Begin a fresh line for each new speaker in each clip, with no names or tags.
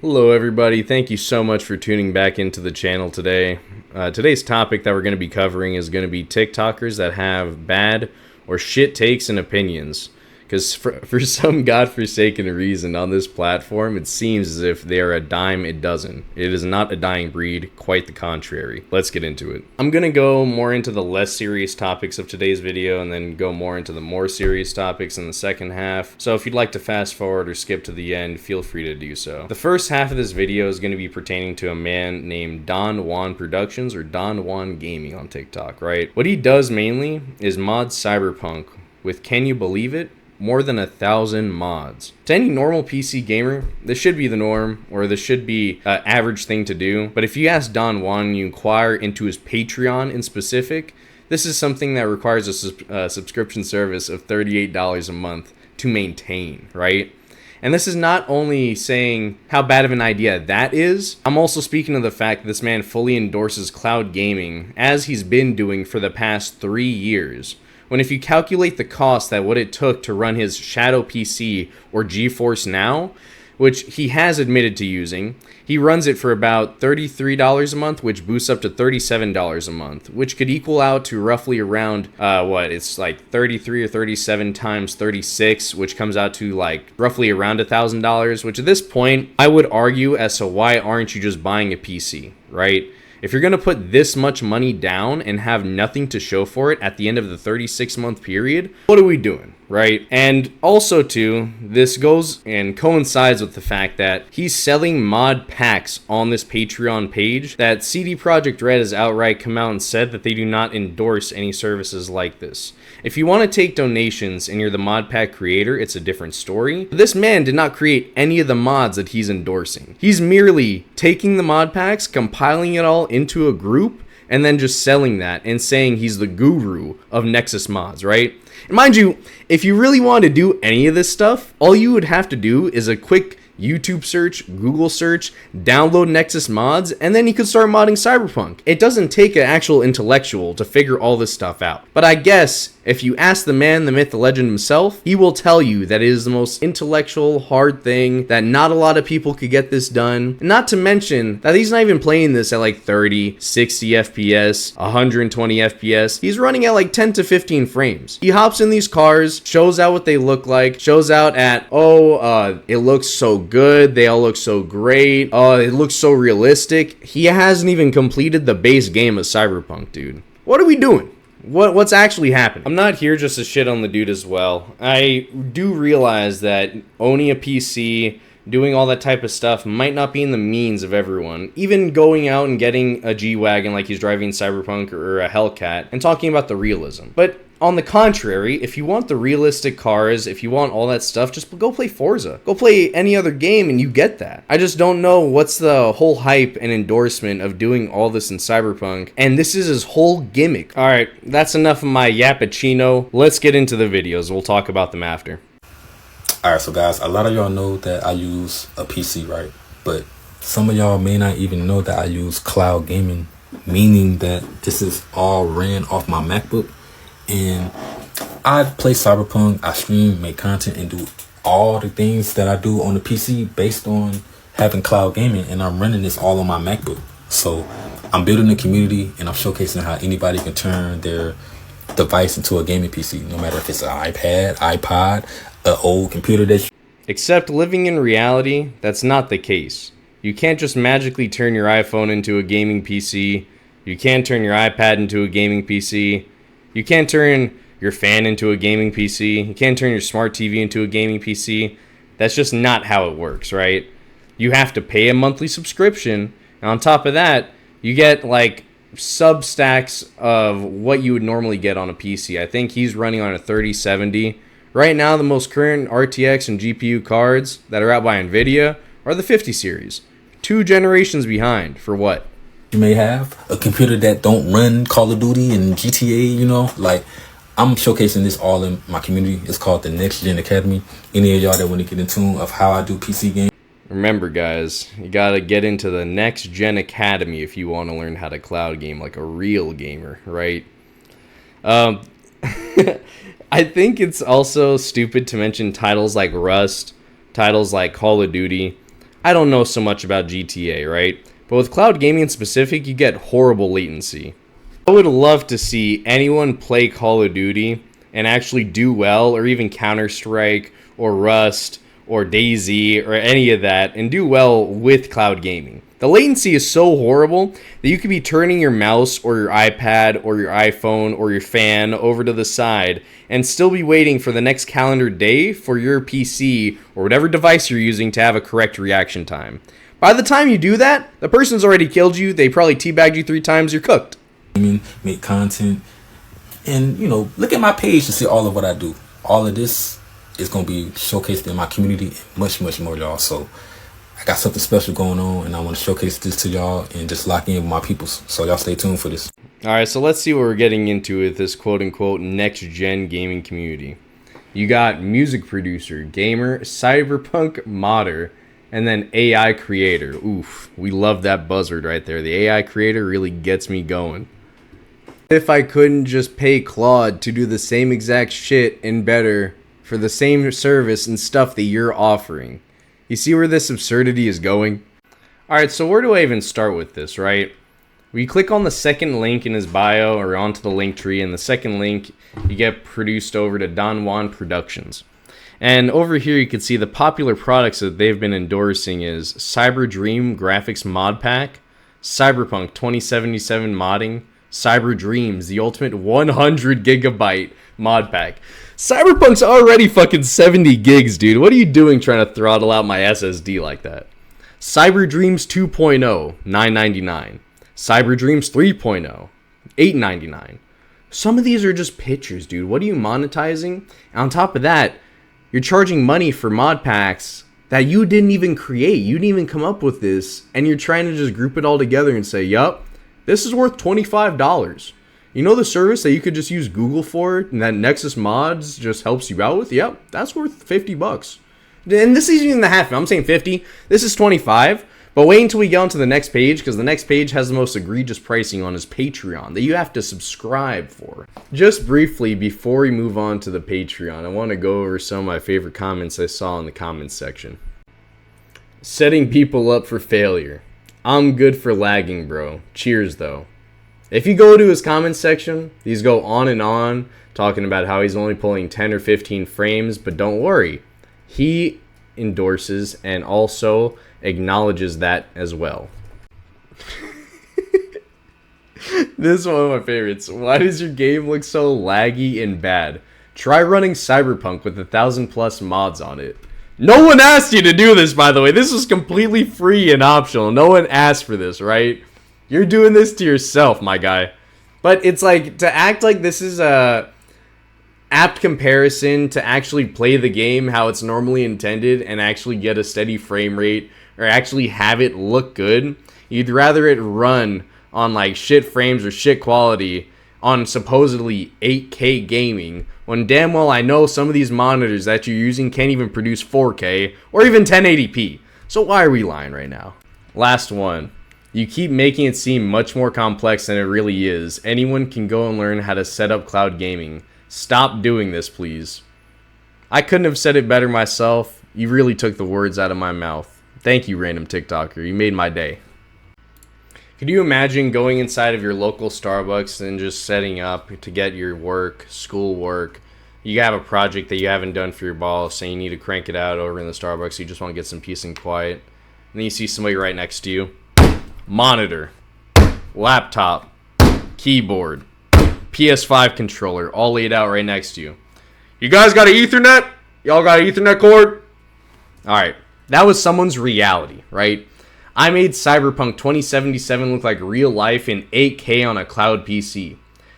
Hello everybody, thank you so much for tuning back into the channel today. Today's topic that we're going to be covering is going to be TikTokers that have bad or shit takes and opinions. Because for some godforsaken reason on this platform, it seems as if they are a dime a dozen. It is not a dying breed, quite the contrary. Let's get into it. I'm going to go more into the less serious topics of today's video and then go more into the more serious topics in the second half. So if you'd like to fast forward or skip to the end, feel free to do so. The first half of this video is going to be pertaining to a man named Don Juan Productions or Don Juan Gaming on TikTok, right? What he does mainly is mod Cyberpunk with, can you believe it, more than 1,000 mods. To any normal PC gamer, this should be the norm, or this should be an average thing to do. But if you ask Don Juan and you inquire into his Patreon in specific, this is something that requires a subscription service of $38 a month to maintain, right? And this is not only saying how bad of an idea that is, I'm also speaking of the fact that this man fully endorses cloud gaming, as he's been doing for the past 3 years. When if you calculate the cost that what it took to run his Shadow PC or GeForce Now, which he has admitted to using, he runs it for about $33 a month, which boosts up to $37 a month, which could equal out to roughly around, it's like 33 or 37 times 36, which comes out to like roughly around $1,000, which at this point, I would argue as to why aren't you just buying a PC, right? If you're going to put this much money down and have nothing to show for it at the end of the 36-month period, what are we doing, right? And also, too, this goes and coincides with the fact that he's selling mod packs on this Patreon page that CD Projekt Red has outright come out and said that they do not endorse any services like this. If you want to take donations and you're the mod pack creator, it's a different story. But this man did not create any of the mods that he's endorsing. He's merely taking the mod packs, compiling it all into a group, and then just selling that and saying he's the guru of Nexus mods, right? And mind you, if you really want to do any of this stuff, all you would have to do is a quick YouTube search, Google search, download Nexus mods, and then you could start modding Cyberpunk. It doesn't take an actual intellectual to figure all this stuff out. But I guess if you ask the man, the myth, the legend himself, he will tell you that it is the most intellectual, hard thing, that not a lot of people could get this done. And not to mention that he's not even playing this at like 30, 60 FPS, 120 FPS. He's running at like 10 to 15 frames. He hops in these cars, shows out what they look like, shows out at, it looks so good, they all look so great, it looks so realistic. He hasn't even completed the base game of Cyberpunk, dude. What are we doing? What's actually happening? I'm not here just to shit on the dude as well. I do realize that owning a PC, doing all that type of stuff might not be in the means of everyone. Even going out and getting a G-Wagon like he's driving Cyberpunk or a Hellcat and talking about the realism. But on the contrary, if you want the realistic cars, if you want all that stuff, just go play Forza. Go play any other game and you get that. I just don't know what's the whole hype and endorsement of doing all this in Cyberpunk, and this is his whole gimmick. Alright, that's enough of my yappuccino. Let's get into the videos. We'll talk about them after.
Alright, so guys, a lot of y'all know that I use a PC, right? But some of y'all may not even know that I use cloud gaming, meaning that this is all ran off my MacBook. And I play Cyberpunk, I stream, make content, and do all the things that I do on the PC based on having cloud gaming, and I'm running this all on my MacBook. So I'm building a community, and I'm showcasing how anybody can turn their device into a gaming PC, no matter if it's an iPad, iPod, an old computer that you...
Except living in reality, that's not the case. You can't just magically turn your iPhone into a gaming PC. You can't turn your iPad into a gaming PC. You can't turn your fan into a gaming PC. You can't turn your smart TV into a gaming PC. That's just not how it works, right? You have to pay a monthly subscription. And on top of that, you get like sub-stacks of what you would normally get on a PC. I think he's running on a 3070. Right now, the most current RTX and GPU cards that are out by NVIDIA are the 50 series. 2 generations behind for what?
You may have a computer that don't run Call of Duty and GTA, you know, like I'm showcasing this all in my community. It's called the Next Gen Academy. Any of y'all that want to get in tune of how I do PC games.
Remember guys, you gotta get into the Next Gen Academy if you want to learn how to cloud game like a real gamer, right? I think it's also stupid to mention titles like Rust, titles like Call of Duty. I don't know so much about GTA, right? But with cloud gaming in specific, you get horrible latency. I would love to see anyone play Call of Duty and actually do well, or even Counter-Strike, or Rust, or DayZ, or any of that, and do well with cloud gaming. The latency is so horrible that you could be turning your mouse or your iPad or your iPhone or your fan over to the side and still be waiting for the next calendar day for your PC or whatever device you're using to have a correct reaction time. By the time you do that, the person's already killed you, they probably teabagged you 3 times, you're cooked.
Make content, and look at my page to see all of what I do. All of this is going to be showcased in my community and much more, y'all. So I got something special going on, and I want to showcase this to y'all and just lock in with my peoples. So y'all stay tuned for this.
Alright, so let's see what we're getting into with this quote-unquote next-gen gaming community. You got music producer, gamer, cyberpunk modder, and then AI creator. Oof, we love that buzzword right there. The AI creator really gets me going. If I couldn't just pay Claude to do the same exact shit and better for the same service and stuff that you're offering. You see where this absurdity is going? Alright, so where do I even start with this, right? We click on the second link in his bio or onto the link tree, and the second link you get produced over to Don Juan Productions. And over here you can see the popular products that they've been endorsing is Cyber Dream Graphics Mod Pack, Cyberpunk 2077 Modding, Cyber Dreams, the ultimate 100 gigabyte mod pack. Cyberpunk's already fucking 70 gigs, dude. What are you doing trying to throttle out my SSD like that? Cyber Dreams 2.0, $9.99. Cyber Dreams 3.0, $8.99. Some of these are just pictures, dude. What are you monetizing? And on top of that, you're charging money for mod packs that you didn't even create. You didn't even come up with this. And you're trying to just group it all together and say, yup, this is worth $25. You know the service that you could just use Google for and that Nexus Mods just helps you out with? Yep, that's worth $50. And this isn't even the half. I'm saying 50. This is 25. But wait until we get onto the next page, because the next page has the most egregious pricing on his Patreon that you have to subscribe for. Just briefly, before we move on to the Patreon, I want to go over some of my favorite comments I saw in the comments section. Setting people up for failure. I'm good for lagging, bro. Cheers, though. If you go to his comments section, these go on and on, talking about how he's only pulling 10 or 15 frames, but don't worry. He endorses and also acknowledges that as well. This is one of my favorites. Why does your game look so laggy and bad? Try running Cyberpunk with 1,000+ mods on it. No one asked you to do this, by the way. This was completely free and optional. No one asked for this, right? You're doing this to yourself, my guy. But it's like, to act like this is a apt comparison to actually play the game how it's normally intended and actually get a steady frame rate or actually have it look good, you'd rather it run on like shit frames or shit quality on supposedly 8K gaming, when damn well I know some of these monitors that you're using can't even produce 4K or even 1080p. So why are we lying right now? Last one. You keep making it seem much more complex than it really is. Anyone can go and learn how to set up cloud gaming. Stop doing this, please. I couldn't have said it better myself. You really took the words out of my mouth. Thank you, random TikToker. You made my day. Could you imagine going inside of your local Starbucks and just setting up to get your work, school work? You have a project that you haven't done for your boss and you need to crank it out over in the Starbucks. You just want to get some peace and quiet. And then you see somebody right next to you. Monitor, laptop, keyboard, PS5 controller, all laid out right next to you. You guys got an Ethernet? Y'all got an Ethernet cord? Alright, that was someone's reality, right? I made Cyberpunk 2077 look like real life in 8K on a cloud PC.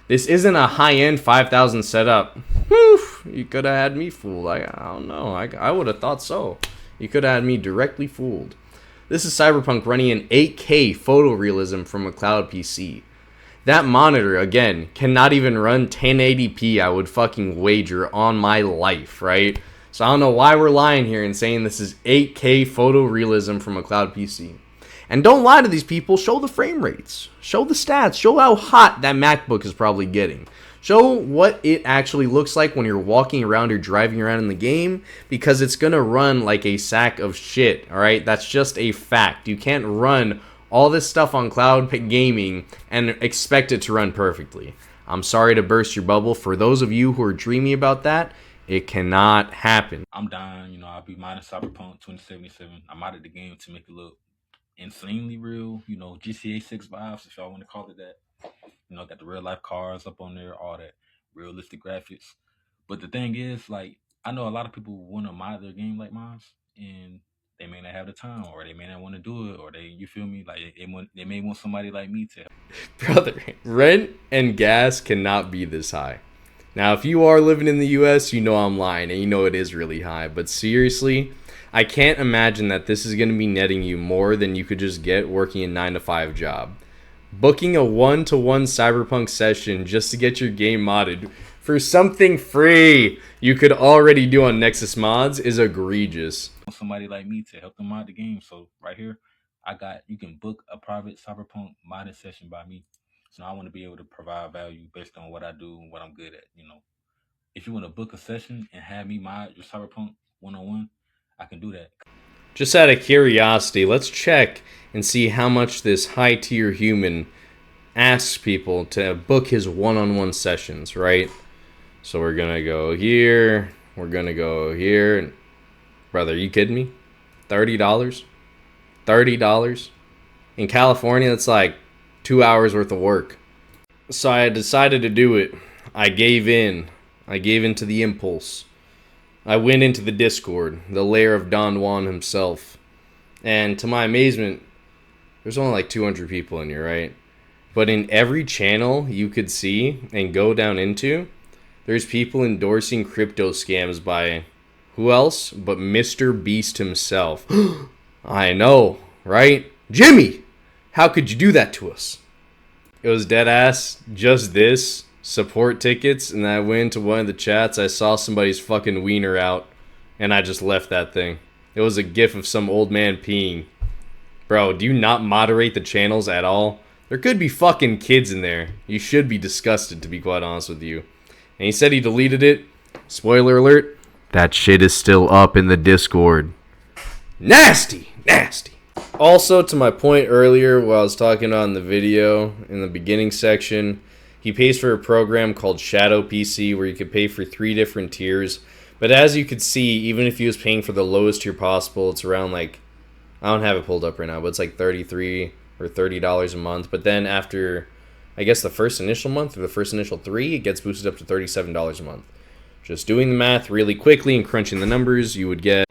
This isn't a high-end 5,000 setup. Whew, you could have had me fooled. I don't know. I would have thought so. You could have had me directly fooled. This is Cyberpunk running in 8K photorealism from a cloud PC. That monitor, again, cannot even run 1080p, I would fucking wager on my life, right? So I don't know why we're lying here and saying this is 8K photorealism from a cloud PC. And don't lie to these people. Show the frame rates. Show the stats. Show how hot that MacBook is probably getting. Show what it actually looks like when you're walking around or driving around in the game, because it's going to run like a sack of shit, alright? That's just a fact. You can't run all this stuff on cloud gaming and expect it to run perfectly. I'm sorry to burst your bubble. For those of you who are dreamy about that, it cannot happen.
I'm dying, I'll be mining Cyberpunk 2077. I'm out of the game to make it look insanely real, GTA 6 vibes, if y'all want to call it that. Got the real life cars up on there, all that realistic graphics. But the thing is, like, I know a lot of people want to mod their game like mine, and they may not have the time, or they may not want to do it, or you feel me? Like, they may want somebody like me to.
Brother, rent and gas cannot be this high. Now, if you are living in the US, I'm lying, and it is really high. But seriously, I can't imagine that this is going to be netting you more than you could just get working a 9-to-5 job. Booking a 1-to-1 Cyberpunk session just to get your game modded for something free you could already do on Nexus Mods is egregious.
Somebody like me to help them mod the game. So right here, you can book a private Cyberpunk modded session by me. So I want to be able to provide value based on what I do and what I'm good at. If you want to book a session and have me mod your Cyberpunk 101, I can do that.
Just out of curiosity, let's check and see how much this high-tier human asks people to book his one-on-one sessions, right? So we're going to go here. We're going to go here. Brother, are you kidding me? $30? $30? In California, that's like 2 hours worth of work. So I decided to do it. I gave in. I gave in to the impulse. I went into the Discord, the lair of Don Juan himself. And to my amazement, there's only like 200 people in here, right? But in every channel you could see and go down into, there's people endorsing crypto scams by who else but Mr. Beast himself. I know, right? Jimmy, how could you do that to us? It was dead ass, just this. Support tickets, and I went into one of the chats. I saw somebody's fucking wiener out, and I just left that thing. It was a gif of some old man peeing. Bro, do you not moderate the channels at all? There could be fucking kids in there. You should be disgusted, to be quite honest with you. And he said he deleted it. Spoiler alert, that shit is still up in the Discord. Nasty! Nasty! Also, to my point earlier, while I was talking on the video, in the beginning section, he pays for a program called Shadow PC where you could pay for 3 different tiers. But as you could see, even if he was paying for the lowest tier possible, it's around like, I don't have it pulled up right now, but it's like $33 or $30 a month. But then after, I guess the first initial month or the first initial 3, it gets boosted up to $37 a month. Just doing the math really quickly and crunching the numbers, you would get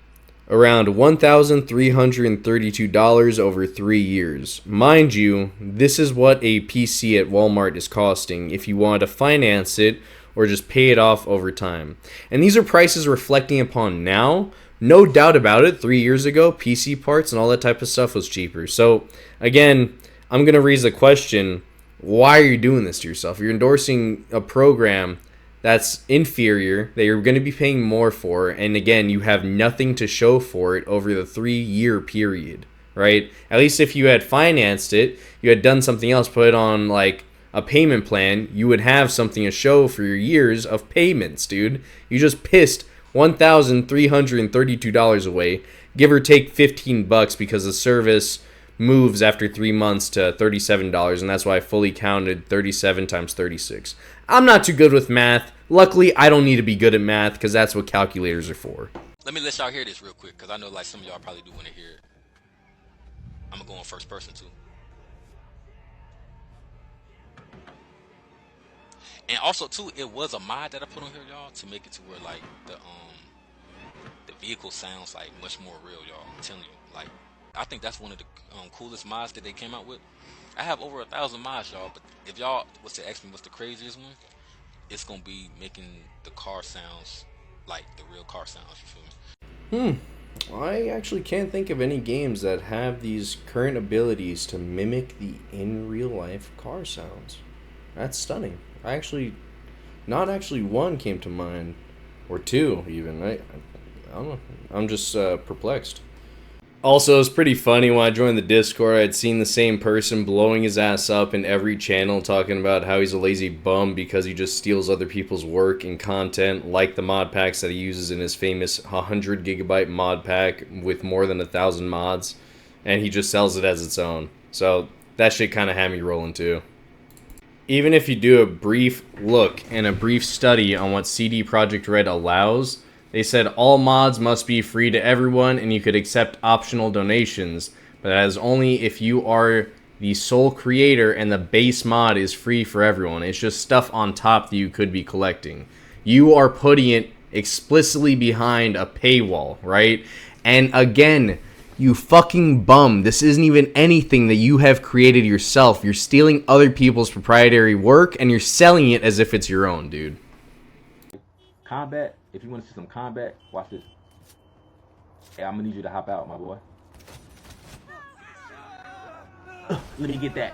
around $1,332 over 3 years. Mind you, this is what a PC at Walmart is costing if you want to finance it or just pay it off over time. And these are prices reflecting upon now. No doubt about it, 3 years ago, PC parts and all that type of stuff was cheaper. So, again, I'm going to raise the question, why are you doing this to yourself? You're endorsing a program that's inferior, that you're going to be paying more for, and again, you have nothing to show for it over the 3-year period, right? At least if you had financed it, you had done something else, put it on like a payment plan, you would have something to show for your years of payments, dude. You just pissed $1,332 away, give or take $15 because the service moves after 3 months to $37, and that's why I fully counted 37 times 36. I'm not too good with math. Luckily, I don't need to be good at math because that's what calculators are for.
Let me let y'all hear this real quick because I know like some of y'all probably do want to hear it. I'm gonna go in first person too. And also too, it was a mod that I put on here, y'all, to make it to where like the vehicle sounds like much more real, y'all. I'm telling you, like I think that's one of the coolest mods that they came out with. I have over 1,000 mods, y'all, but if y'all was to ask me what's the craziest one, it's gonna be making the car sounds like the real car sounds, you feel me?
I actually can't think of any games that have these current abilities to mimic the in real life car sounds. That's stunning. Not actually one came to mind, or 2 even. I don't know. I'm just perplexed. Also, it's pretty funny when I joined the Discord, I'd seen the same person blowing his ass up in every channel talking about how he's a lazy bum because he just steals other people's work and content, like the mod packs that he uses in his famous 100 gigabyte mod pack with more than 1,000 mods, and he just sells it as its own. So that shit kind of had me rolling too. Even if you do a brief look and a brief study on what CD Projekt Red allows, they said all mods must be free to everyone and you could accept optional donations, but that is only if you are the sole creator and the base mod is free for everyone. It's just stuff on top that you could be collecting. You are putting it explicitly behind a paywall, right? And again, you fucking bum. This isn't even anything that you have created yourself. You're stealing other people's proprietary work and you're selling it as if it's your own, dude.
Combat, if you want to see some combat, watch this. Hey, I'm gonna need you to hop out, my boy. Let me get that.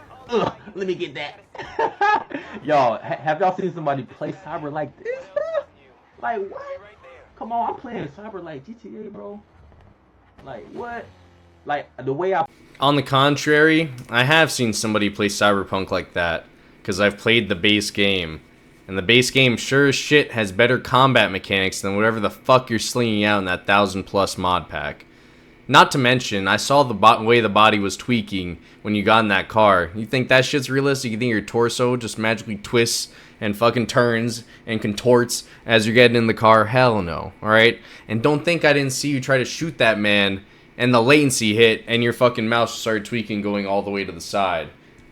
Let me get that. Y'all, have y'all seen somebody play Cyber like this, bro? Like, what? Come on, I'm playing Cyber like GTA, bro. Like, what? Like, the way I...
On the contrary, I have seen somebody play Cyberpunk like that, because I've played the base game. And the base game sure as shit has better combat mechanics than whatever the fuck you're slinging out in that 1,000+ mod pack. Not to mention, I saw the way the body was tweaking when you got in that car. You think that shit's realistic? You think your torso just magically twists and fucking turns and contorts as you're getting in the car? Hell no, alright? And don't think I didn't see you try to shoot that man and the latency hit and your fucking mouse started tweaking going all the way to the side.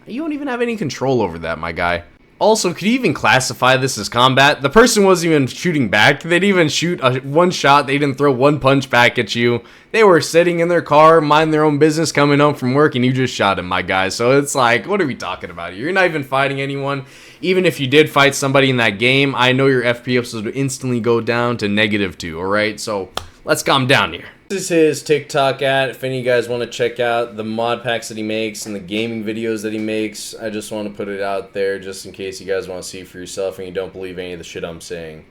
You don't even have any control over that, my guy. Also, could you even classify this as combat? The person wasn't even shooting back. They didn't even shoot one shot. They didn't throw one punch back at you. They were sitting in their car, minding their own business, coming home from work, and you just shot him, my guy. So it's like, what are we talking about here? You're not even fighting anyone. Even if you did fight somebody in that game, I know your FPS would instantly go down to -2, alright? So let's calm down here. This is his TikTok at. If any of you guys want to check out the mod packs that he makes and the gaming videos that he makes, I just want to put it out there just in case you guys want to see it for yourself and you don't believe any of the shit I'm saying.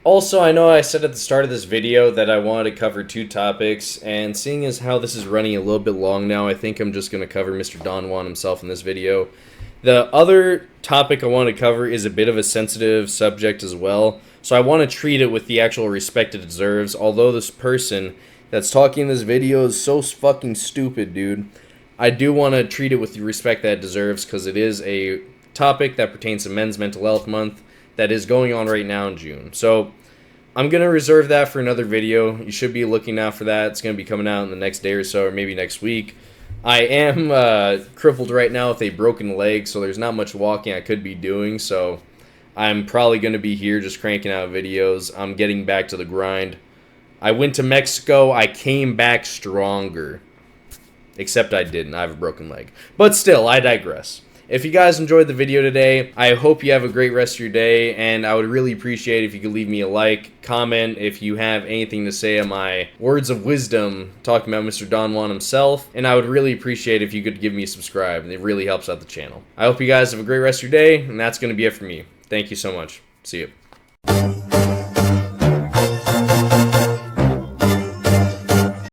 Also, I know I said at the start of this video that I wanted to cover 2 topics, and seeing as how this is running a little bit long now, I think I'm just going to cover Mr. Donwan himself in this video. The other topic I want to cover is a bit of a sensitive subject as well, so I want to treat it with the actual respect it deserves, although this person that's talking in this video is so fucking stupid, dude. I do want to treat it with the respect that it deserves, because it is a topic that pertains to Men's Mental Health Month that is going on right now in June. So I'm going to reserve that for another video. You should be looking out for that. It's going to be coming out in the next day or so, or maybe next week. I am crippled right now with a broken leg, so there's not much walking I could be doing, so I'm probably going to be here just cranking out videos. I'm getting back to the grind. I went to Mexico. I came back stronger. Except I didn't. I have a broken leg. But still, I digress. If you guys enjoyed the video today, I hope you have a great rest of your day, and I would really appreciate if you could leave me a like, comment if you have anything to say on my words of wisdom talking about Mr. Donwan himself, and I would really appreciate if you could give me a subscribe. It really helps out the channel. I hope you guys have a great rest of your day, and that's going to be it for me. Thank you so much. See you.